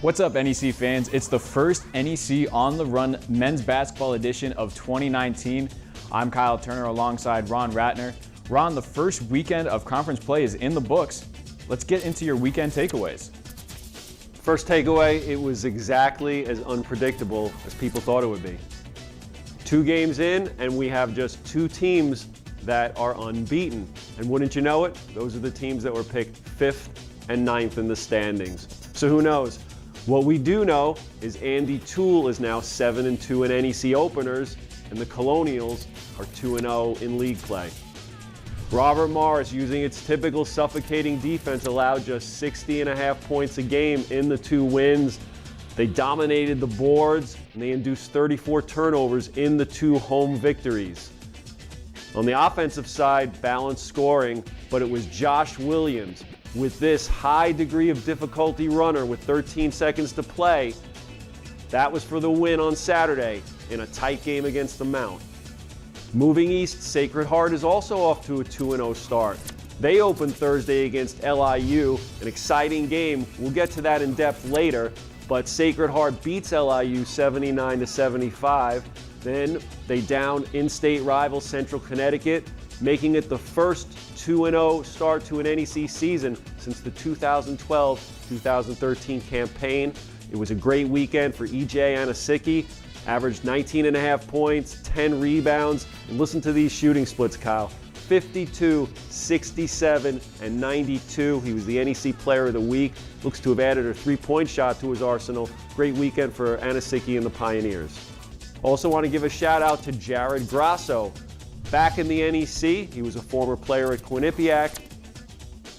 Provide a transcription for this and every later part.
What's up, NEC fans? It's the first NEC On the Run men's basketball edition of 2019. I'm Kyle Turner alongside Ron Ratner. Ron, the first weekend of conference play is in the books. Let's get into your weekend takeaways. First takeaway, it was exactly as unpredictable as people thought it would be. 2 games in, and we have just 2 teams that are unbeaten. And wouldn't you know it, those are the teams that were picked 5th and 9th in the standings. So who knows? What we do know is Andy Toole is now 7-2 in NEC openers, and the Colonials are 2-0 in league play. Robert Morris, using its typical suffocating defense, allowed just 60.5 points a game in the 2 wins. They dominated the boards, and they induced 34 turnovers in the 2 home victories. On the offensive side, balanced scoring, but it was Josh Williams with this high degree of difficulty runner with 13 seconds to play. That was for the win on Saturday in a tight game against the Mount. Moving east, Sacred Heart is also off to a 2-0 start. They opened Thursday against LIU, an exciting game. We'll get to that in depth later, but Sacred Heart beats LIU 79-75. Then they down in-state rival Central Connecticut, making it the first 2-0 start to an NEC season since the 2012-2013 campaign. It was a great weekend for EJ Anasicki. Averaged 19.5 points, 10 rebounds, and listen to these shooting splits, Kyle. 52, 67, and 92. He was the NEC Player of the Week. Looks to have added a 3-point shot to his arsenal. Great weekend for Anasicki and the Pioneers. Also want to give a shout out to Jared Grasso. Back in the NEC, he was a former player at Quinnipiac.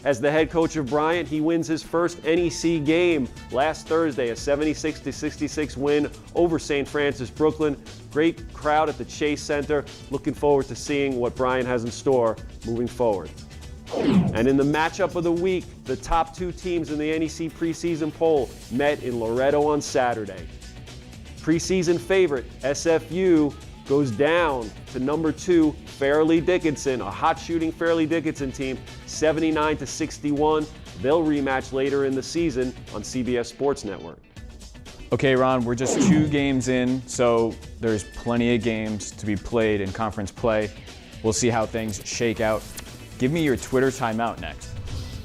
As the head coach of Bryant, he wins his first NEC game last Thursday, a 76-66 win over St. Francis Brooklyn. Great crowd at the Chase Center. Looking forward to seeing what Bryant has in store moving forward. And in the matchup of the week, the top 2 teams in the NEC preseason poll met in Loretto on Saturday. Preseason favorite, SFU, goes down to number 2, Fairleigh Dickinson, a hot shooting Fairleigh Dickinson team, 79-61. They'll rematch later in the season on CBS Sports Network. Okay, Ron, we're just 2 games in, so there's plenty of games to be played in conference play. We'll see how things shake out. Give me your Twitter timeout next.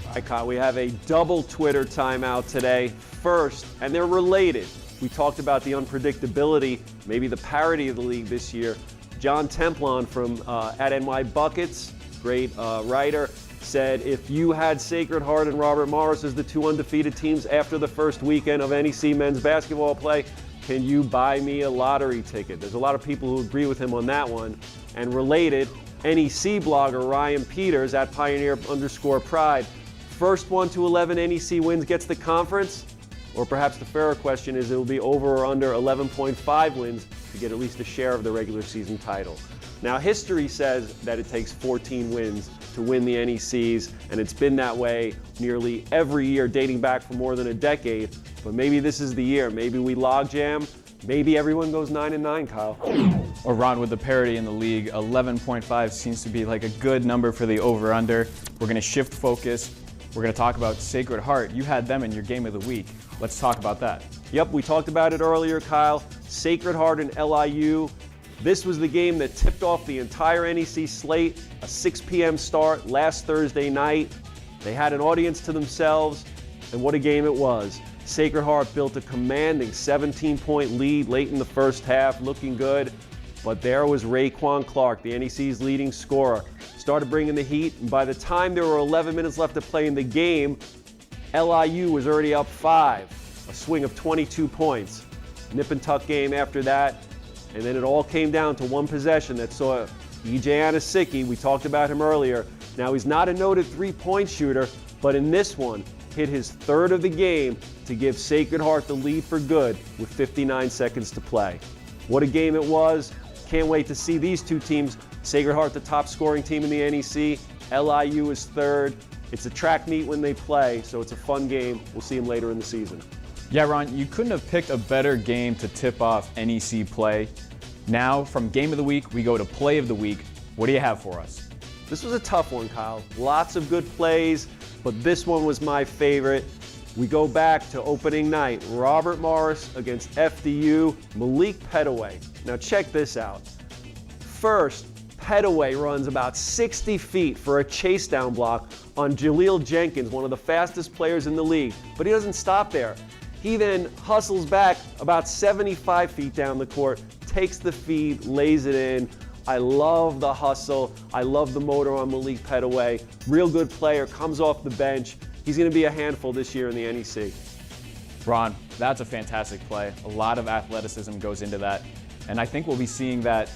All right, Kyle, we have a double Twitter timeout today. First, and they're related. We talked about the unpredictability, maybe the parity of the league this year. John Templon from at NY Buckets, great writer, said if you had Sacred Heart and Robert Morris as the 2 undefeated teams after the first weekend of NEC men's basketball play, can you buy me a lottery ticket? There's a lot of people who agree with him on that one. And related, NEC blogger Ryan Peters at Pioneer_Pride, first 1 to 11 NEC wins gets the conference. Or perhaps the fairer question is it will be over or under 11.5 wins to get at least a share of the regular season title. Now, history says that it takes 14 wins to win the NECs, and it's been that way nearly every year dating back for more than a decade. But maybe this is the year. Maybe we logjam. Maybe everyone goes 9-9, Kyle. Or Ron, with the parity in the league, 11.5 seems to be like a good number for the over-under. We're going to shift focus. We're going to talk about Sacred Heart. You had them in your game of the week. Let's talk about that. Yep, we talked about it earlier, Kyle. Sacred Heart and LIU. This was the game that tipped off the entire NEC slate. A 6 p.m. start last Thursday night. They had an audience to themselves, and what a game it was. Sacred Heart built a commanding 17-point lead late in the first half, looking good. But there was Raekwon Clark, the NEC's leading scorer. Started bringing the heat, and by the time there were 11 minutes left to play in the game, LIU was already up 5, a swing of 22 points. Nip and tuck game after that, and then it all came down to one possession that saw EJ Anasicki, we talked about him earlier. Now he's not a noted 3-point shooter, but in this one, hit his 3rd of the game to give Sacred Heart the lead for good with 59 seconds to play. What a game it was. Can't wait to see these 2 teams. Sacred Heart, the top scoring team in the NEC. LIU is 3rd. It's a track meet when they play, so it's a fun game. We'll see them later in the season. Yeah, Ron, you couldn't have picked a better game to tip off NEC play. Now, from game of the week, we go to play of the week. What do you have for us? This was a tough one, Kyle. Lots of good plays, but this one was my favorite. We go back to opening night, Robert Morris against FDU, Malik Petaway. Now check this out. First, Petaway runs about 60 feet for a chase down block on Jaleel Jenkins, one of the fastest players in the league, but he doesn't stop there. He then hustles back about 75 feet down the court, takes the feed, lays it in. I love the hustle. I love the motor on Malik Petaway. Real good player, comes off the bench. He's going to be a handful this year in the NEC. Ron, that's a fantastic play. A lot of athleticism goes into that. And I think we'll be seeing that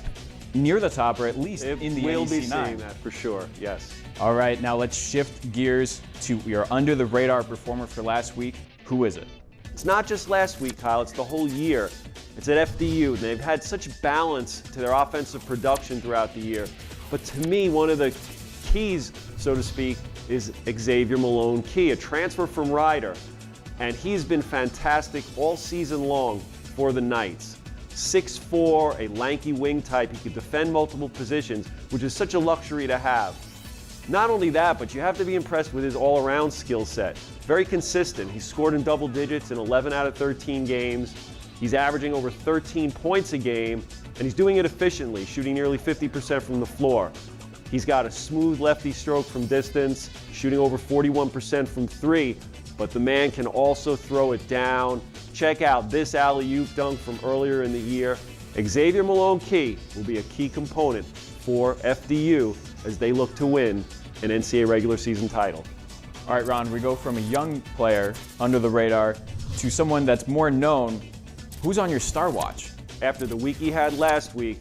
near the top, or at least in the NEC 9. We'll be seeing that for sure, yes. All right, now let's shift gears to your under-the-radar performer for last week. Who is it? It's not just last week, Kyle, it's the whole year. It's at FDU, and they've had such balance to their offensive production throughout the year. But to me, one of the keys, so to speak, is XZAVIER MALONE-KEY, a transfer from Rider. And he's been fantastic all season long for the Knights. 6'4", a lanky wing type. He can defend multiple positions, which is such a luxury to have. Not only that, but you have to be impressed with his all-around skill set. Very consistent. He's scored in double digits in 11 out of 13 games. He's averaging over 13 points a game, and he's doing it efficiently, shooting nearly 50% from the floor. He's got a smooth lefty stroke from distance, shooting over 41% from three, but the man can also throw it down. Check out this alley-oop dunk from earlier in the year. XZAVIER MALONE-KEY will be a key component for FDU as they look to win an NCAA regular season title. All right, Ron, we go from a young player under the radar to someone that's more known. Who's on your star watch? After the week he had last week,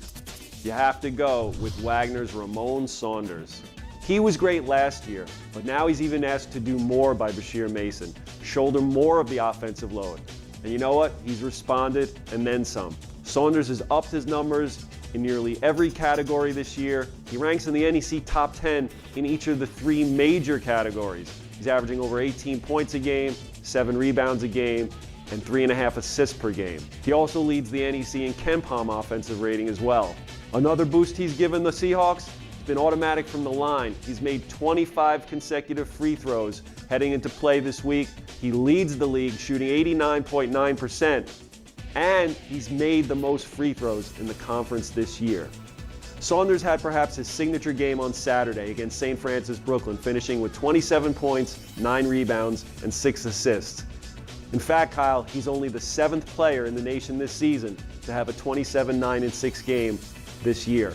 you have to go with Wagner's Ramon Saunders. He was great last year, but now he's even asked to do more by Bashir Mason, shoulder more of the offensive load. And you know what? He's responded and then some. Saunders has upped his numbers in nearly every category this year. He ranks in the NEC top 10 in each of the three major categories. He's averaging over 18 points a game, 7 rebounds a game, and 3.5 assists per game. He also leads the NEC in KenPom offensive rating as well. Another boost he's given the Seahawks, it's been automatic from the line. He's made 25 consecutive free throws heading into play this week. He leads the league, shooting 89.9%, and he's made the most free throws in the conference this year. Saunders had perhaps his signature game on Saturday against St. Francis Brooklyn, finishing with 27 points, 9 rebounds, and 6 assists. In fact, Kyle, he's only the 7th player in the nation this season to have a 27-9-6 game this year.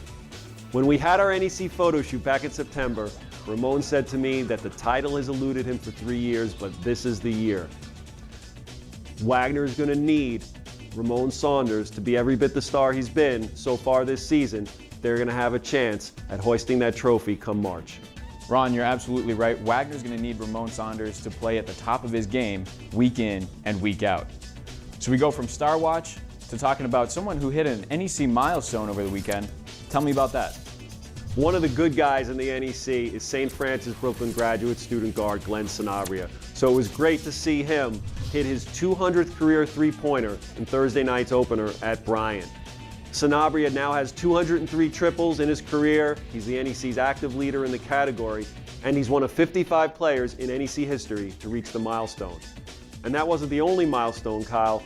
When we had our NEC photo shoot back in September, Ramon said to me that the title has eluded him for 3 years, but this is the year. Wagner is going to need Ramon Saunders to be every bit the star he's been so far this season. They're going to have a chance at hoisting that trophy come March. Ron, you're absolutely right. Wagner's going to need Ramon Saunders to play at the top of his game week in and week out. So we go from Star Watch to talking about someone who hit an NEC milestone over the weekend. Tell me about that. One of the good guys in the NEC is St. Francis Brooklyn graduate student guard Glenn Sanabria. So it was great to see him hit his 200th career three-pointer in Thursday night's opener at Bryant. Sanabria now has 203 triples in his career. He's the NEC's active leader in the category, and he's one of 55 players in NEC history to reach the milestone. And that wasn't the only milestone, Kyle.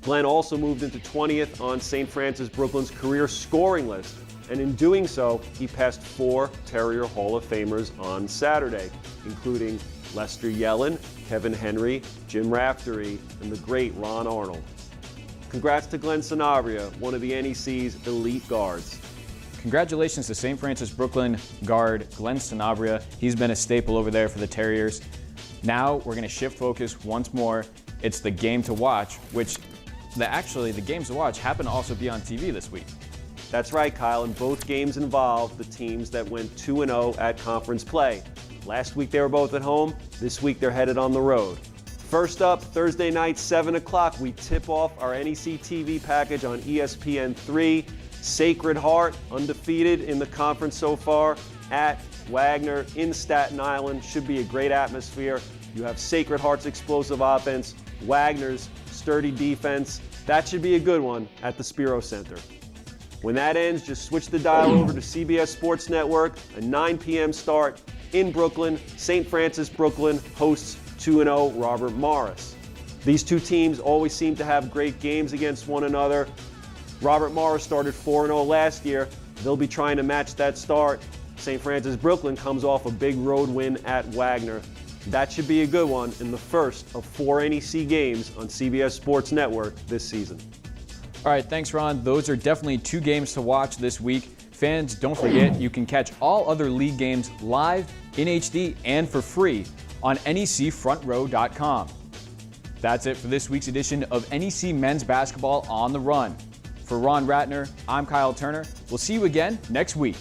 Glenn also moved into 20th on St. Francis Brooklyn's career scoring list, and in doing so, he passed 4 Terrier Hall of Famers on Saturday, including Lester Yellen, Kevin Henry, Jim Raftery, and the great Ron Arnold. Congrats to Glenn Sanabria, one of the NEC's elite guards. Congratulations to St. Francis Brooklyn guard Glenn Sanabria. He's been a staple over there for the Terriers. Now we're going to shift focus once more. It's the game to watch, which the games to watch happen to also be on TV this week. That's right, Kyle, and both games involved the teams that went 2-0 at conference play. Last week they were both at home. This week they're headed on the road. First up, Thursday night, 7 o'clock, we tip off our NEC TV package on ESPN3. Sacred Heart, undefeated in the conference so far, at Wagner in Staten Island. Should be a great atmosphere. You have Sacred Heart's explosive offense, Wagner's sturdy defense. That should be a good one at the Spiro Center. When that ends, just switch the dial over to CBS Sports Network, a 9 p.m. start in Brooklyn. St. Francis Brooklyn hosts 2-0 Robert Morris. These two teams always seem to have great games against one another. Robert Morris started 4-0 last year. They'll be trying to match that start. St. Francis Brooklyn comes off a big road win at Wagner. That should be a good one in the first of 4 NEC games on CBS Sports Network this season. All right, thanks, Ron. Those are definitely 2 games to watch this week. Fans, don't forget, you can catch all other league games live, in HD, and for free on NECFrontRow.com. That's it for this week's edition of NEC Men's Basketball on the Run. For Ron Ratner, I'm Kyle Turner. We'll see you again next week.